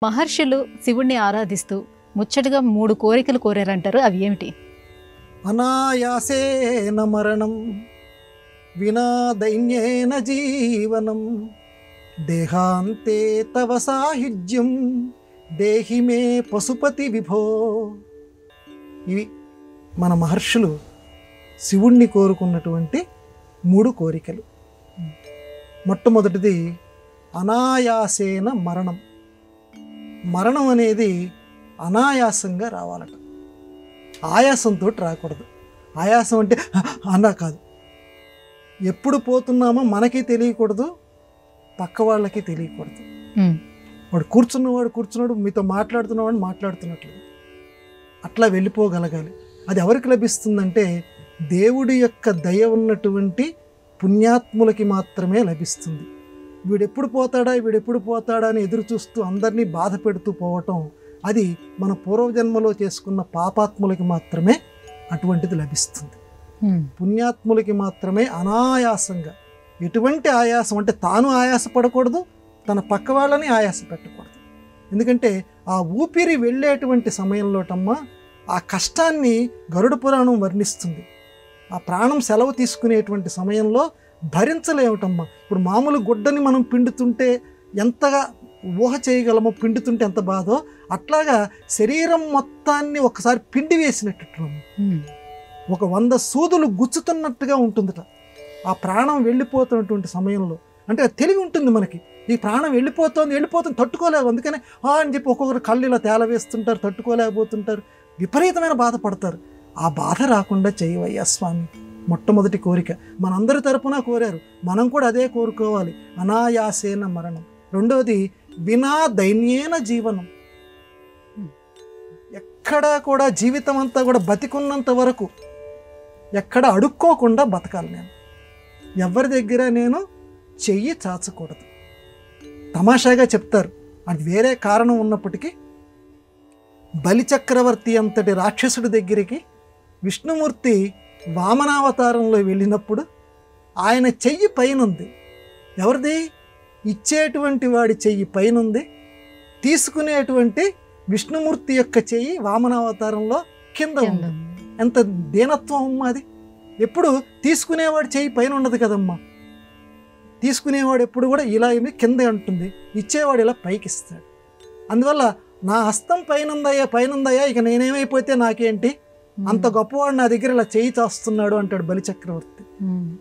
మహర్షులు శివుణ్ణి ఆరాధిస్తూ ముచ్చటగా 3 కోరికలు కోరారంటారు. అవి ఏమిటి? అనాయాసేన మరణం వినా దైన్యేన జీవనం దేహాంతే తవ సాహిజ్యం దేహి మే పశుపతి విభో. ఇవి మన మహర్షులు శివుణ్ణి కోరుకున్నటువంటి 3 కోరికలు. మొట్టమొదటిది అనాయాసేన మరణం. మరణం అనేది అనాయాసంగా రావాలట, ఆయాసంతో రాకూడదు. ఆయాసం అంటే అన్నా కాదు, ఎప్పుడు పోతున్నామో మనకి తెలియకూడదు, పక్క వాళ్ళకి తెలియకూడదు. వాడు కూర్చున్నాడు, మీతో మాట్లాడుతున్నవాడు మాట్లాడుతున్నట్లేదు, అట్లా వెళ్ళిపోగలగాలి. అది ఎవరికి లభిస్తుందంటే దేవుడి యొక్క దయ ఉన్నటువంటి పుణ్యాత్ములకి మాత్రమే లభిస్తుంది. వీడెప్పుడు పోతాడా అని ఎదురు చూస్తూ అందరినీ బాధ పెడుతూ పోవటం, అది మన పూర్వజన్మలో చేసుకున్న పాపాత్ములకి మాత్రమే అటువంటిది లభిస్తుంది. పుణ్యాత్ములకి మాత్రమే అనాయాసంగా, ఎటువంటి ఆయాసం అంటే తాను ఆయాసపడకూడదు, తన పక్క వాళ్ళని ఆయాస పెట్టకూడదు. ఎందుకంటే ఆ ఊపిరి వెళ్ళేటువంటి సమయంలోటమ్మా ఆ కష్టాన్ని గరుడ పురాణం వర్ణిస్తుంది. ఆ ప్రాణం సెలవు తీసుకునేటువంటి సమయంలో భరించలేవటమ్మా. ఇప్పుడు మామూలు గుడ్డని మనం పిండుతుంటే ఎంతగా ఊహ చేయగలమో, పిండుతుంటే ఎంత బాధో, అట్లాగా శరీరం మొత్తాన్ని ఒకసారి పిండి వేసినట్టు ఒక 100 సూదులు గుచ్చుతున్నట్టుగా ఉంటుందట ఆ ప్రాణం వెళ్ళిపోతున్నటువంటి సమయంలో. అంటే తెలివి ఉంటుంది మనకి, ఈ ప్రాణం వెళ్ళిపోతుంది తట్టుకోలేవు. అందుకనే అని చెప్పి ఒక్కొక్కరు కళ్ళు ఇలా తేలవేస్తుంటారు, తట్టుకోలేకపోతుంటారు, విపరీతమైన బాధపడతారు. ఆ బాధ రాకుండా చేయవయ్యా స్వామి. మొట్టమొదటి కోరిక మనందరి తరపున కోరారు, మనం కూడా అదే కోరుకోవాలి, అనాయాసేన మరణం. రెండవది వినా దైన్యేన జీవనం. ఎక్కడా కూడా జీవితం అంతా కూడా బతికున్నంత వరకు ఎక్కడ అడుక్కోకుండా బతకాలి. నేను ఎవరి దగ్గర నేను చెయ్యి చాచకూడదు. తమాషాగా చెప్తారు, అది వేరే కారణం ఉన్నప్పటికీ బలిచక్రవర్తి అంతటి రాక్షసుడి దగ్గరికి విష్ణుమూర్తి వామనావతారంలో వెళ్ళినప్పుడు ఆయన చెయ్యి పైనుంది. ఎవరిది? ఇచ్చేటువంటి వాడి చెయ్యి పైనుంది, తీసుకునేటువంటి విష్ణుమూర్తి యొక్క చెయ్యి వామనావతారంలో కింద ఉంది. ఎంత దీనత్వం అమ్మా అది! ఎప్పుడు తీసుకునేవాడు చెయ్యి పైన ఉండదు కదమ్మా. తీసుకునేవాడు ఎప్పుడు కూడా ఇలా ఏమి కింద ఉంటుంది, ఇచ్చేవాడు ఇలా పైకి ఇస్తాడు. అందువల్ల నా హస్తం పైనుందయ్యా, ఇక నేనేమైపోతే నాకేంటి, అంత గొప్పవాడు నా దగ్గర ఇలా చేయి చాస్తున్నాడు అంటాడు బలిచక్రవర్తి.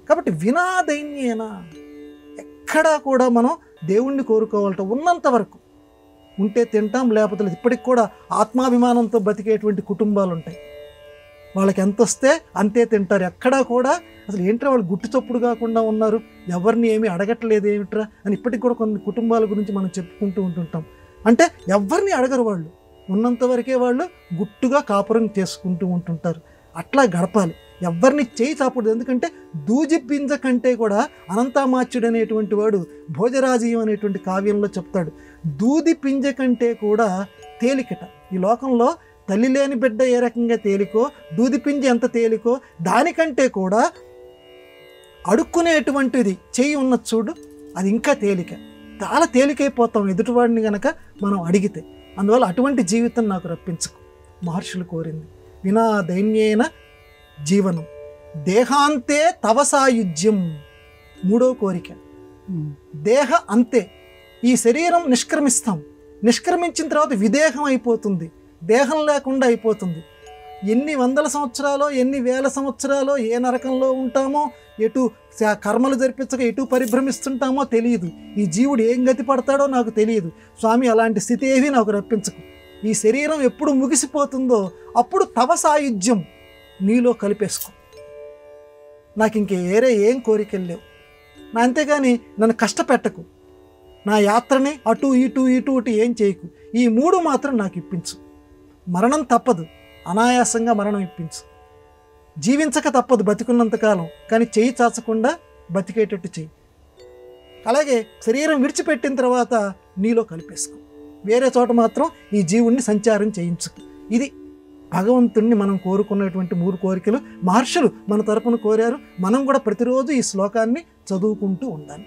కాబట్టి వినా దైన్యేనా, ఎక్కడా కూడా మనం దేవుణ్ణి కోరుకోవాలట. ఉన్నంత వరకు ఉంటే తింటాం, లేకపోతే లేదు. ఇప్పటికి కూడా ఆత్మాభిమానంతో బతికేటువంటి కుటుంబాలు ఉంటాయి, వాళ్ళకి ఎంత వస్తే అంతే తింటారు. ఎక్కడా కూడా అసలు ఏంట్రా వాళ్ళు గుట్టు చప్పుడు కాకుండా ఉన్నారు, ఎవరిని ఏమీ అడగట్లేదు ఏమిట్రా అని ఇప్పటికి కూడా కొన్ని కుటుంబాల గురించి మనం చెప్పుకుంటూ ఉంటుంటాం. అంటే ఎవరిని అడగరు, వాళ్ళు ఉన్నంత వరకే వాళ్ళు గుట్టుగా కాపురం చేసుకుంటూ ఉంటుంటారు. అట్లా గడపాలి, ఎవరిని చేయి చాపడదు. ఎందుకంటే దూజి పింజ కంటే కూడా అనంతామాచ్యుడు అనేటువంటి వాడు భోజరాజీయం అనేటువంటి కావ్యంలో చెప్తాడు, దూది పింజ కంటే కూడా తేలికట ఈ లోకంలో. తల్లి లేని బిడ్డ ఏ రకంగా తేలికో, దూది పింజ ఎంత తేలికో, దానికంటే కూడా అడుక్కునేటువంటిది చెయ్యి ఉన్న చూడు, అది ఇంకా తేలిక. చాలా తేలికైపోతాం ఎదుటివాడిని గనక మనం అడిగితే. అందువల్ల అటువంటి జీవితం నాకు రప్పించకు. మహర్షులు కోరింది వినా దైన్యేన జీవనం దేహాంతే తవ సాయుజ్యం. 3వ కోరిక దేహ అంతే. ఈ శరీరం నిష్క్రమించిన తర్వాత విదేహం అయిపోతుంది, దేహం లేకుండా అయిపోతుంది. ఎన్ని 100 సంవత్సరాలో ఎన్ని 1000 సంవత్సరాలో ఏ నరకంలో ఉంటామో, ఎటు కర్మలు జరిపించక ఎటు పరిభ్రమిస్తుంటామో తెలియదు. ఈ జీవుడు ఏం గతి పడతాడో నాకు తెలియదు. స్వామి అలాంటి స్థితి ఏవి నాకు రప్పించకు. ఈ శరీరం ఎప్పుడు ముగిసిపోతుందో అప్పుడు తవ సాయుధ్యం నీలో కలిపేసుకో. నాకు ఇంకే వేరే ఏం కోరికలు లేవు. అంతేగాని నన్ను కష్టపెట్టకు, నా యాత్రని అటు ఇటు ఏం చేయకు. ఈ 3 మాత్రం నాకు ఇప్పించు. మరణం తప్పదు, అనాయాసంగా మరణం ఇప్పించు. జీవించక తప్పదు బతికున్నంతకాలం, కానీ చెయ్యి చాచకుండా బతికేటట్టు చెయ్యి. అలాగే శరీరం విడిచిపెట్టిన తర్వాత నీలో కలిపేసుకో. వేరే చోట మాత్రం ఈ జీవుణ్ణి సంచారం చేయించుకు. ఇది భగవంతుణ్ణి మనం కోరుకున్నటువంటి 3 కోరికలు. మహర్షులు మన తరపున కోరారు. మనం కూడా ప్రతిరోజు ఈ శ్లోకాన్ని చదువుకుంటూ ఉండాలి.